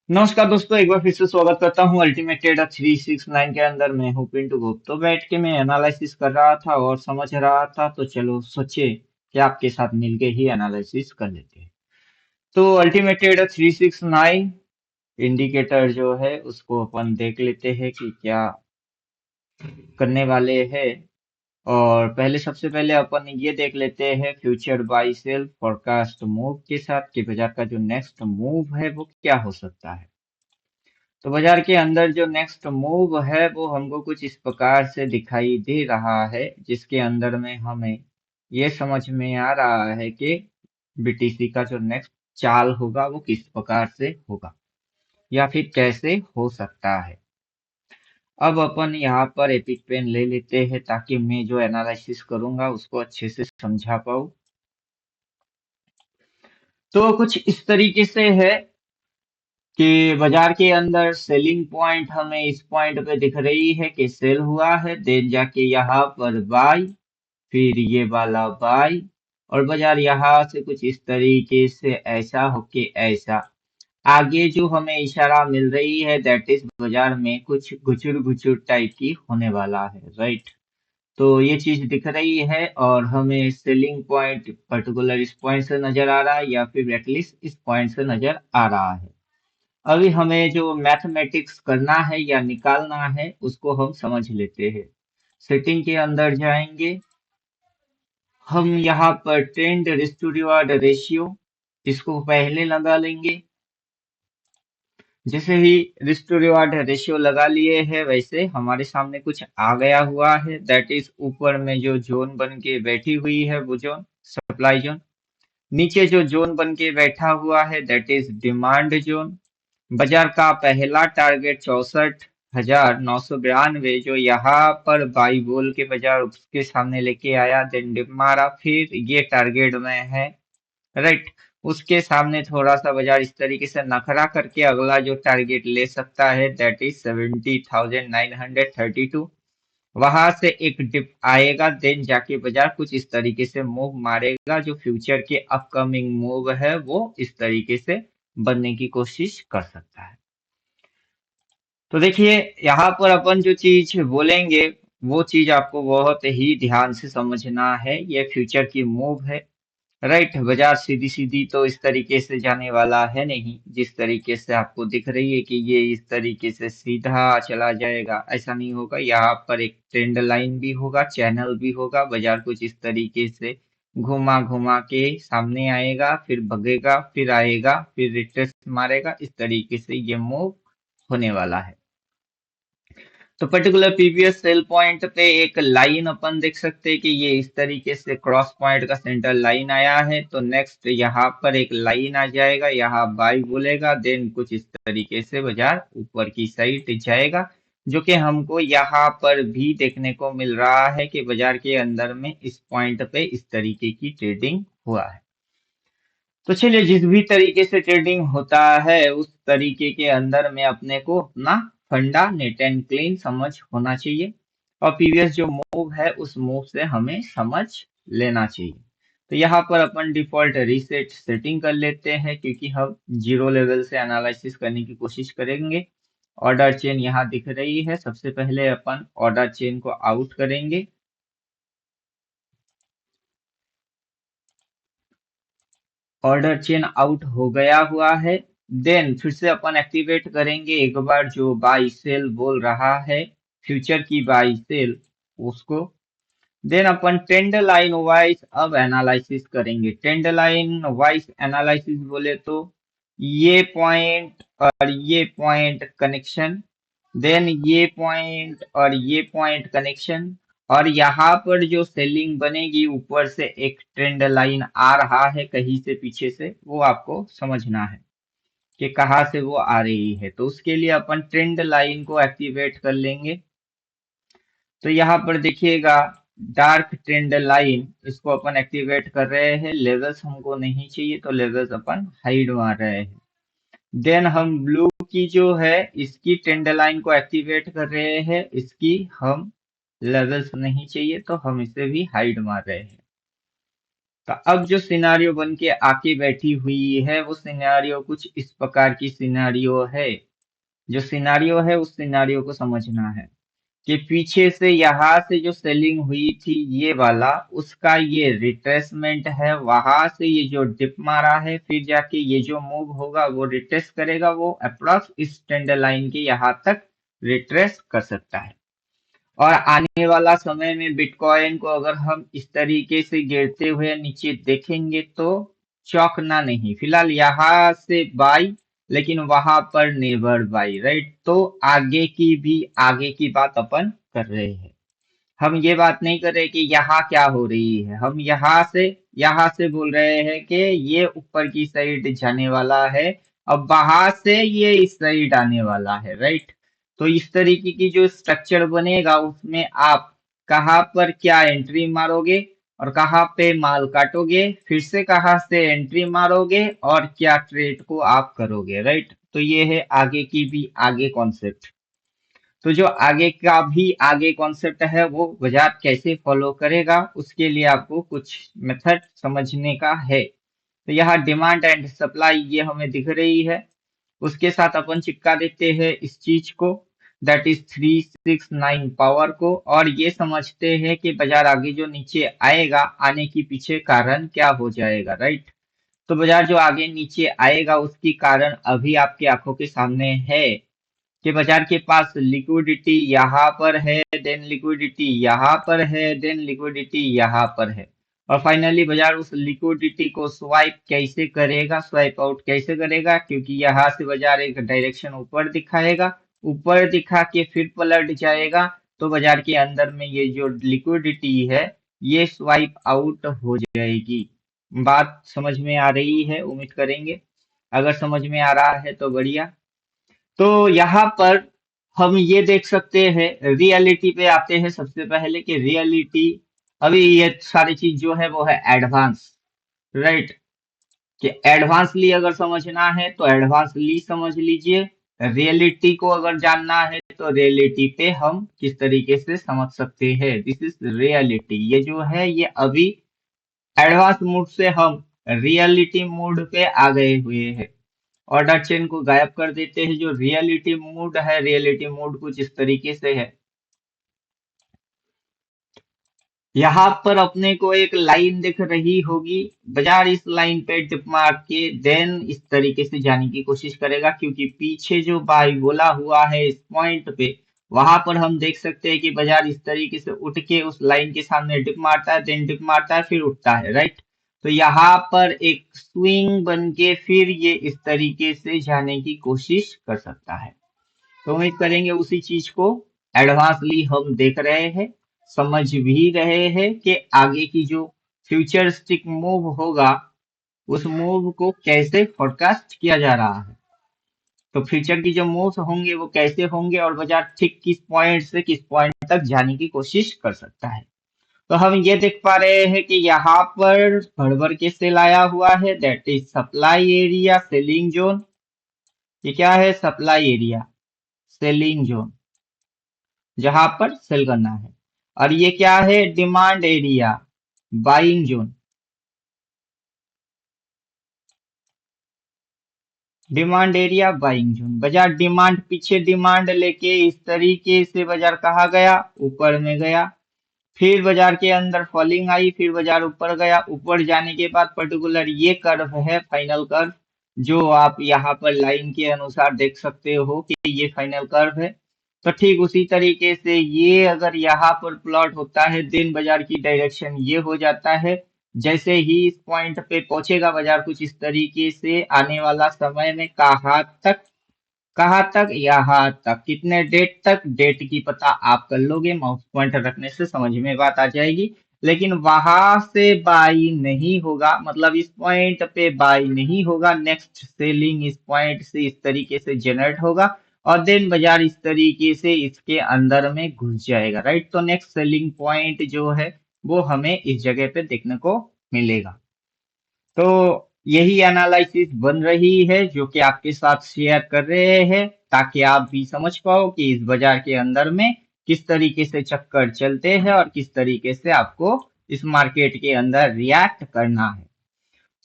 नमस्कार दोस्तों, एक बार फिर से स्वागत करता हूँ अल्टीमेट ट्रेडर 369 के अंदर। मैं हूँ पिंटू गुप्ता। तो बैठ के मैं एनालिसिस कर रहा था और समझ रहा था, तो चलो सोचे कि आपके साथ मिलके ही एनालिसिस कर लेते हैं। तो अल्टीमेट ट्रेडर 369 इंडिकेटर जो है उसको अपन देख लेते हैं कि क्या करने वाले हैं। और पहले सबसे पहले अपन ये देख लेते हैं future buy sell forecast move के साथ कि बाजार का जो नेक्स्ट मूव है वो क्या हो सकता है। तो बाजार के अंदर जो नेक्स्ट मूव है वो हमको कुछ इस प्रकार से दिखाई दे रहा है, जिसके अंदर में हमें ये समझ में आ रहा है कि बीटीसी का जो नेक्स्ट चाल होगा वो किस प्रकार से होगा या फिर कैसे हो सकता है। अब अपन यहाँ पर एपिक पेन ले लेते हैं ताकि मैं जो एनालिसिस करूंगा उसको अच्छे से समझा पाऊँ। तो कुछ इस तरीके से है कि बाजार के अंदर सेलिंग पॉइंट हमें इस पॉइंट पे दिख रही है कि सेल हुआ है, देन जाके यहाँ पर बाय, फिर ये वाला बाय, और बाजार यहाँ से कुछ इस तरीके से ऐसा होके ऐसा आगे जो हमें इशारा मिल रही है, दैट इज बाजार में कुछ गुचुर गुचुर टाइप की होने वाला है, राइट। तो ये चीज दिख रही है और हमें सेलिंग पॉइंट पर्टिकुलर इस पॉइंट से नजर आ रहा है या फिर एटलीस्ट इस पॉइंट से नजर आ रहा है। अभी हमें जो मैथमेटिक्स करना है या निकालना है उसको हम समझ लेते हैं। सेटिंग के अंदर जाएंगे, हम यहाँ पर trend risk to reward ratio इसको पहले लगा लेंगे। जैसे ही रिस्क टू रिवार्ड रेशियो लगा लिए है वैसे हमारे सामने कुछ आ गया हुआ है, दैट इज ऊपर में जो जोन बन के बैठी हुई है वो जोन सप्लाई जोन, नीचे जो जोन बन के बैठा हुआ है दैट इज डिमांड जोन। बाजार का पहला टारगेट 64,992 जो यहाँ पर बाई बोल के बाजार उसके सामने लेके आया, देन डिप मारा, फिर ये टारगेट में है, राइट। उसके सामने थोड़ा सा बाजार इस तरीके से नखरा करके अगला जो टारगेट ले सकता है दैट इज 70,932। वहां से एक डिप आएगा, देन जाके बाजार कुछ इस तरीके से मूव मारेगा, जो फ्यूचर के अपकमिंग मूव है वो इस तरीके से बनने की कोशिश कर सकता है। तो देखिए, यहाँ पर अपन जो चीज बोलेंगे वो चीज आपको बहुत ही ध्यान से समझना है। ये फ्यूचर की मूव है, राइट। बाजार सीधी सीधी तो इस तरीके से जाने वाला है नहीं, जिस तरीके से आपको दिख रही है कि ये इस तरीके से सीधा चला जाएगा, ऐसा नहीं होगा। यहाँ पर एक ट्रेंड लाइन भी होगा, चैनल भी होगा, बाजार कुछ इस तरीके से घुमा घुमा के सामने आएगा, फिर भगेगा, फिर आएगा, फिर रिट्रेस मारेगा, इस तरीके से ये मूव होने वाला है। तो पर्टिकुलर पीवीएस सेल पॉइंट पे एक लाइन अपन देख सकते हैं कि ये इस तरीके से क्रॉस पॉइंट का सेंटर लाइन आया है, तो नेक्स्ट यहाँ पर एक लाइन आ जाएगा, यहाँ बाई बोलेगा, देन कुछ इस तरीके से बाजार ऊपर की साइड जाएगा, जो कि हमको यहाँ पर भी देखने को मिल रहा है कि बाजार के अंदर में इस पॉइंट पे इस तरीके की ट्रेडिंग हुआ है। तो चलिए, जिस भी तरीके से ट्रेडिंग होता है उस तरीके के अंदर में अपने को अपना फंडा नेट एंड क्लीन समझ होना चाहिए, और प्रीवियस जो मूव है उस मूव से हमें समझ लेना चाहिए। तो यहाँ पर अपन डिफॉल्ट रीसेट सेटिंग कर लेते हैं, क्योंकि हम जीरो लेवल से एनालिसिस करने की कोशिश करेंगे। ऑर्डर चेन यहाँ दिख रही है, सबसे पहले अपन ऑर्डर चेन को आउट करेंगे। ऑर्डर चेन आउट हो गया हुआ है, देन फिर से अपन एक्टिवेट करेंगे एक बार जो बाई सेल बोल रहा है, फ्यूचर की बाई सेल उसको। देन अपन ट्रेंड लाइन वाइज अब एनालिसिस करेंगे। ट्रेंड लाइन वाइज एनालिसिस बोले तो ये पॉइंट और ये पॉइंट कनेक्शन, देन ये पॉइंट और ये पॉइंट कनेक्शन, और यहाँ पर जो सेलिंग बनेगी ऊपर से एक ट्रेंड लाइन आ रहा है कहीं से पीछे से, वो आपको समझना है कि कहाँ से वो आ रही है। तो उसके लिए अपन ट्रेंड लाइन को एक्टिवेट कर लेंगे। तो यहाँ पर देखिएगा, डार्क ट्रेंड लाइन इसको अपन एक्टिवेट कर रहे हैं। लेवल्स हमको नहीं चाहिए तो लेवल्स अपन हाइड मार रहे हैं। देन हम ब्लू की जो है इसकी ट्रेंड लाइन को एक्टिवेट कर रहे हैं, इसकी हम लेवल्स नहीं चाहिए तो हम इसे भी हाइड मार रहे हैं। तो अब जो सिनारियो बन के आके बैठी हुई है वो सिनारियो कुछ इस प्रकार की सिनारियो है। जो सिनारियो है उस सिनारियो को समझना है कि पीछे से यहाँ से जो सेलिंग हुई थी ये वाला, उसका ये रिट्रेसमेंट है। वहां से ये जो डिप मारा है फिर जाके ये जो मूव होगा वो रिट्रेस करेगा, वो अप्रॉक्स इस ट्रेंड लाइन के यहाँ तक रिट्रेस कर सकता है। और आने वाला समय में बिटकॉइन को अगर हम इस तरीके से गिरते हुए नीचे देखेंगे तो चौंकना नहीं। फिलहाल यहाँ से बाई, लेकिन वहां पर नेवर बाई, राइट। तो आगे की बात अपन कर रहे हैं। हम ये बात नहीं कर रहे कि यहाँ क्या हो रही है, हम यहाँ से बोल रहे हैं कि ये ऊपर की साइड जाने वाला है, अब वहां से ये इस साइड आने वाला है, राइट। तो इस तरीके की जो स्ट्रक्चर बनेगा उसमें आप कहाँ पर क्या एंट्री मारोगे और कहाँ पे माल काटोगे, फिर से कहाँ से एंट्री मारोगे और क्या ट्रेड को आप करोगे, राइट। तो ये है आगे की भी आगे कॉन्सेप्ट। तो जो आगे कॉन्सेप्ट है वो बाजार कैसे फॉलो करेगा उसके लिए आपको कुछ मेथड समझने का है। तो यहाँ डिमांड एंड सप्लाई ये हमें दिख रही है, उसके साथ अपन चिपका देते हैं इस चीज को, दैट इज 369 पावर को, और ये समझते हैं कि बाजार आगे जो नीचे आएगा आने की पीछे कारण क्या हो जाएगा, राइट। तो बाजार जो आगे नीचे आएगा उसकी कारण अभी आपकी आंखों के सामने है कि बाजार के पास लिक्विडिटी यहाँ पर है, देन लिक्विडिटी यहाँ पर है, देन लिक्विडिटी यहाँ पर है। और फाइनली बाजार उस लिक्विडिटी को स्वाइप कैसे करेगा, स्वाइप आउट कैसे करेगा, क्योंकि यहाँ से बाजार एक डायरेक्शन ऊपर दिखाएगा, ऊपर दिखा के फिर पलट जाएगा। तो बाजार के अंदर में ये जो लिक्विडिटी है ये स्वाइप आउट हो जाएगी। बात समझ में आ रही है, उम्मीद करेंगे। अगर समझ में आ रहा है तो बढ़िया। तो यहाँ पर हम ये देख सकते हैं, रियलिटी पे आते हैं सबसे पहले कि रियलिटी, अभी ये सारी चीज जो है वो है एडवांस, राइट। कि एडवांसली अगर समझना है तो एडवांसली समझ लीजिए, रियलिटी को अगर जानना है तो रियलिटी पे हम किस तरीके से समझ सकते हैं। दिस इज रियलिटी, ये जो है ये अभी एडवांस मोड से हम रियलिटी मोड पे आ गए हुए हैं। ऑर्डर चेन को गायब कर देते हैं। जो रियलिटी मोड है, रियलिटी मोड कुछ इस तरीके से है। यहाँ पर अपने को एक लाइन दिख रही होगी, बाजार इस लाइन पे टिप मार के देन इस तरीके से जाने की कोशिश करेगा, क्योंकि पीछे जो बाई बोला हुआ है इस पॉइंट पे, वहां पर हम देख सकते हैं कि बाजार इस तरीके से उठ के उस लाइन के सामने डिप मारता है, देन डिप मारता है, फिर उठता है, राइट। तो यहाँ पर एक स्विंग बन के फिर ये इस तरीके से जाने की कोशिश कर सकता है। तो उम्मीद करेंगे उसी चीज को एडवांसली हम देख रहे हैं, समझ भी रहे हैं कि आगे की जो फ्यूचरिस्टिक मूव होगा उस मूव को कैसे फोरकास्ट किया जा रहा है। तो फ्यूचर की जो मूव्स होंगे वो कैसे होंगे और बाजार ठीक किस पॉइंट से किस पॉइंट तक जाने की कोशिश कर सकता है। तो हम ये देख पा रहे हैं कि यहाँ पर भर के सेल आया हुआ है, that is supply area, selling zone. ये क्या है? सप्लाई एरिया, सेलिंग जोन, जहां पर सेल करना है। और ये क्या है? Demand area, buying zone. Demand area, buying zone. बाजार डिमांड, पीछे डिमांड लेके इस तरीके से बाजार कहाँ गया? ऊपर में गया। फिर बाजार के अंदर फॉलिंग आई, फिर बाजार ऊपर गया। ऊपर जाने के बाद पर्टिकुलर ये कर्व है फाइनल कर्व, जो आप यहाँ पर लाइन के अनुसार देख सकते हो कि ये फाइनल कर्व है। तो ठीक उसी तरीके से ये अगर यहाँ पर प्लॉट होता है, दिन बाजार की डायरेक्शन ये हो जाता है। जैसे ही इस पॉइंट पे पहुंचेगा बाजार कुछ इस तरीके से आने वाला समय में कहाँ तक? यहाँ तक। कितने डेट तक? डेट की पता आप कर लोगे, माउस पॉइंटर रखने से समझ में बात आ जाएगी। लेकिन वहां से बाई नहीं होगा, मतलब इस पॉइंट पे बाई नहीं होगा। नेक्स्ट सेलिंग इस पॉइंट से इस तरीके से जनरेट होगा और देन बाजार इस तरीके से इसके अंदर में घुस जाएगा, राइट। तो नेक्स्ट सेलिंग पॉइंट जो है वो हमें इस जगह पे देखने को मिलेगा। तो यही एनालिसिस बन रही है जो कि आपके साथ शेयर कर रहे हैं, ताकि आप भी समझ पाओ कि इस बाजार के अंदर में किस तरीके से चक्कर चलते हैं और किस तरीके से आपको इस मार्केट के अंदर रिएक्ट करना है।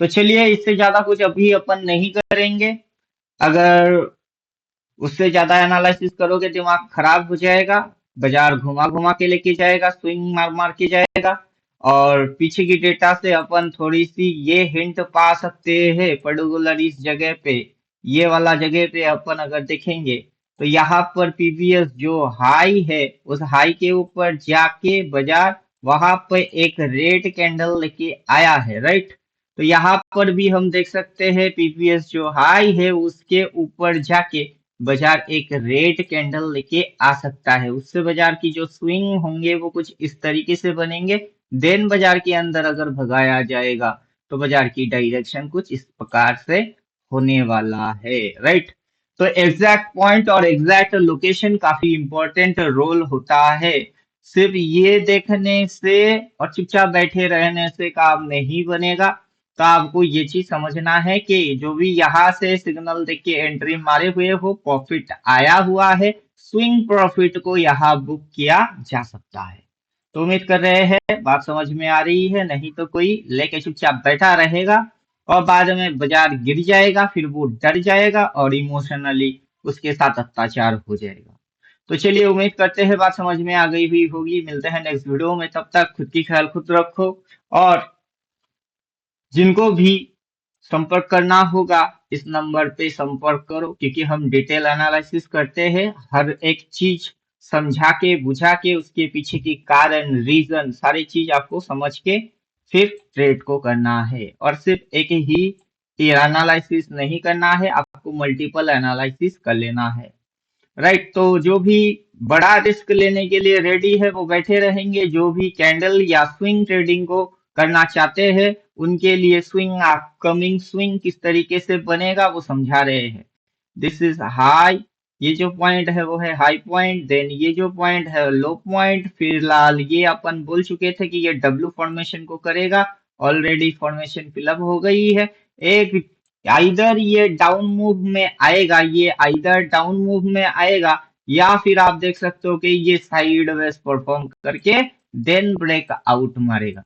तो चलिए इससे ज्यादा कुछ अभी अपन नहीं करेंगे। अगर उससे ज्यादा एनालिसिस करोगे दिमाग खराब हो जाएगा, बाजार घुमा घुमा के लेके जाएगा, स्विंग मार मार के जाएगा। और पीछे की डेटा से अपन थोड़ी सी ये हिंट पा सकते हैं पर्टिकुलर इस जगह पे, ये वाला जगह पे अपन अगर देखेंगे तो यहाँ पर पीवीएस जो हाई है उस हाई के ऊपर जाके बाजार वहां पे एक रेड कैंडल लेके आया है, राइट। तो यहाँ पर भी हम देख सकते हैं पीवीएस जो हाई है उसके ऊपर जाके बाजार एक रेड कैंडल लेके आ सकता है। उससे बाजार की जो स्विंग होंगे वो कुछ इस तरीके से बनेंगे। देन बाजार के अंदर अगर भगाया जाएगा तो बाजार की डायरेक्शन कुछ इस प्रकार से होने वाला है, राइट। तो एग्जैक्ट पॉइंट और एग्जैक्ट लोकेशन काफी इंपॉर्टेंट रोल होता है। सिर्फ ये देखने से और चुपचाप बैठे रहने से काम नहीं बनेगा। तो आपको ये चीज समझना है कि जो भी यहाँ से सिग्नल देख के एंट्री मारे हुए हो, प्रॉफिट आया हुआ है, स्विंग प्रॉफिट को यहाँ बुक किया जा सकता है। तो उम्मीद कर रहे हैं बात समझ में आ रही है, नहीं तो कोई लेके चुपचाप बैठा रहेगा और बाद में बाजार गिर जाएगा, फिर वो डर जाएगा और इमोशनली उसके साथ अत्याचार हो जाएगा। तो चलिए उम्मीद करते हैं बात समझ में आ गई हुई होगी। मिलते हैं नेक्स्ट वीडियो में, तब तक खुद की ख्याल खुद रखो। और जिनको भी संपर्क करना होगा इस नंबर पे संपर्क करो, क्योंकि हम डिटेल एनालिसिस करते हैं। हर एक चीज समझा के बुझा के उसके पीछे की कारण रीजन सारी चीज आपको समझ के फिर ट्रेड को करना है। और सिर्फ एक ही एनालिसिस नहीं करना है, आपको मल्टीपल एनालिसिस कर लेना है, राइट। तो जो भी बड़ा रिस्क लेने के लिए रेडी है वो बैठे रहेंगे, जो भी कैंडल या स्विंग ट्रेडिंग को करना चाहते हैं उनके लिए स्विंग अपकमिंग स्विंग किस तरीके से बनेगा वो समझा रहे हैं। दिस इज हाई, ये जो पॉइंट है वो है हाई पॉइंट, देन ये जो पॉइंट है लो पॉइंट। फिलहाल ये अपन बोल चुके थे कि ये डब्ल्यू फॉर्मेशन को करेगा, ऑलरेडी फॉर्मेशन फिलअप हो गई है। एक आइदर ये डाउन मूव में आएगा, ये आइदर डाउन मूव में आएगा, या फिर आप देख सकते हो कि ये साइड वेज परफॉर्म करके देन ब्रेक आउट मारेगा।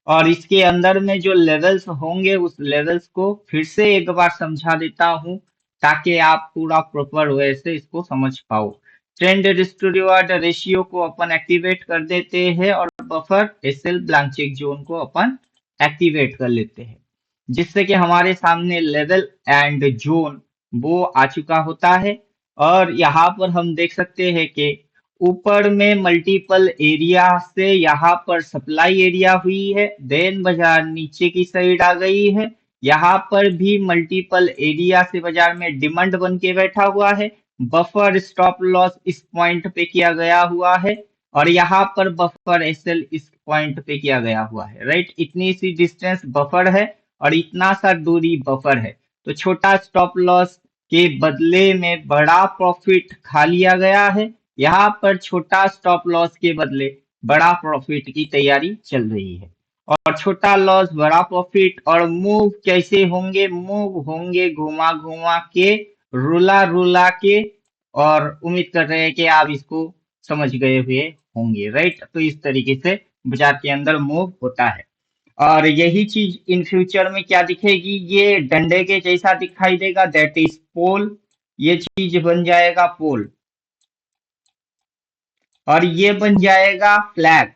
और इसके अंदर में जो लेवल्स होंगे उस लेवल्स को फिर से एक बार समझा देता हूं ताकि आप पूरा प्रॉपर वे से इसको समझ पाओ। Trend risk to reward ratio को अपन एक्टिवेट कर देते हैं और buffer SL blank check zone को अपन एक्टिवेट कर लेते हैं, जिससे कि हमारे सामने लेवल एंड जोन वो आ चुका होता है। और यहाँ पर हम देख सकते हैं कि ऊपर में मल्टीपल एरिया से यहाँ पर सप्लाई एरिया हुई है, देन बाजार नीचे की साइड आ गई है। यहाँ पर भी मल्टीपल एरिया से बाजार में डिमांड बन के बैठा हुआ है। बफर स्टॉप लॉस इस पॉइंट पे किया गया हुआ है और यहाँ पर बफर एसएल इस पॉइंट पे किया गया हुआ है, राइट। इतनी सी डिस्टेंस बफर है और इतना सा दूरी बफर है। तो छोटा स्टॉप लॉस के बदले में बड़ा प्रॉफिट खा लिया गया है। यहाँ पर छोटा स्टॉप लॉस के बदले बड़ा प्रॉफिट की तैयारी चल रही है। और छोटा लॉस बड़ा प्रॉफिट और मूव कैसे होंगे, मूव होंगे घुमा घुमा के, रुला रुला के। और उम्मीद कर रहे हैं कि आप इसको समझ गए हुए होंगे, राइट। तो इस तरीके से बाजार के अंदर मूव होता है। और यही चीज इन फ्यूचर में क्या दिखेगी, ये डंडे के जैसा दिखाई देगा, दैट इज पोल। ये चीज बन जाएगा पोल और ये बन जाएगा फ्लैग।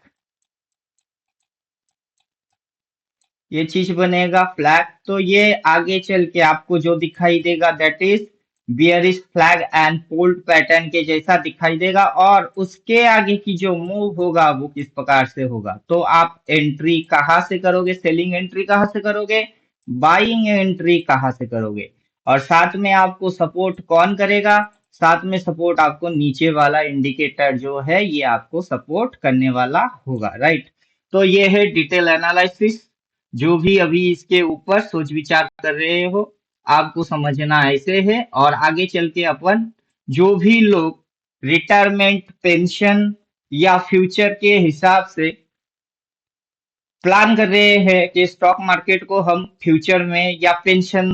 ये चीज बनेगा फ्लैग। तो ये आगे चल के आपको जो दिखाई देगा that is bearish flag and polled pattern के जैसा दिखाई देगा। और उसके आगे की जो मूव होगा वो किस प्रकार से होगा, तो आप एंट्री कहाँ से करोगे, सेलिंग एंट्री कहाँ से करोगे, बाइंग एंट्री कहाँ से करोगे। और साथ में आपको सपोर्ट कौन करेगा, साथ में सपोर्ट आपको नीचे वाला इंडिकेटर जो है ये आपको सपोर्ट करने वाला होगा, राइट। तो ये है डिटेल एनालिसिस। जो भी अभी इसके ऊपर सोच विचार कर रहे हो आपको समझना ऐसे है। और आगे चल के अपन जो भी लोग रिटायरमेंट पेंशन या फ्यूचर के हिसाब से प्लान कर रहे हैं कि स्टॉक मार्केट को हम फ्यूचर में या पेंशन,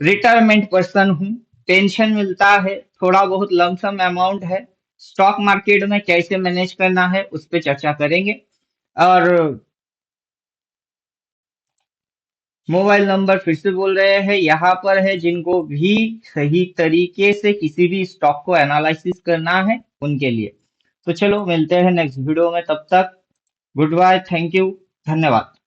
रिटायरमेंट पर्सन हूँ, पेंशन मिलता है, थोड़ा बहुत लमसम अमाउंट है, स्टॉक मार्केट में कैसे मैनेज करना है उस पर चर्चा करेंगे। और मोबाइल नंबर फिर से बोल रहे हैं यहाँ पर है, जिनको भी सही तरीके से किसी भी स्टॉक को एनालिसिस करना है उनके लिए। तो चलो मिलते हैं नेक्स्ट वीडियो में, तब तक गुड बाय, थैंक यू, धन्यवाद।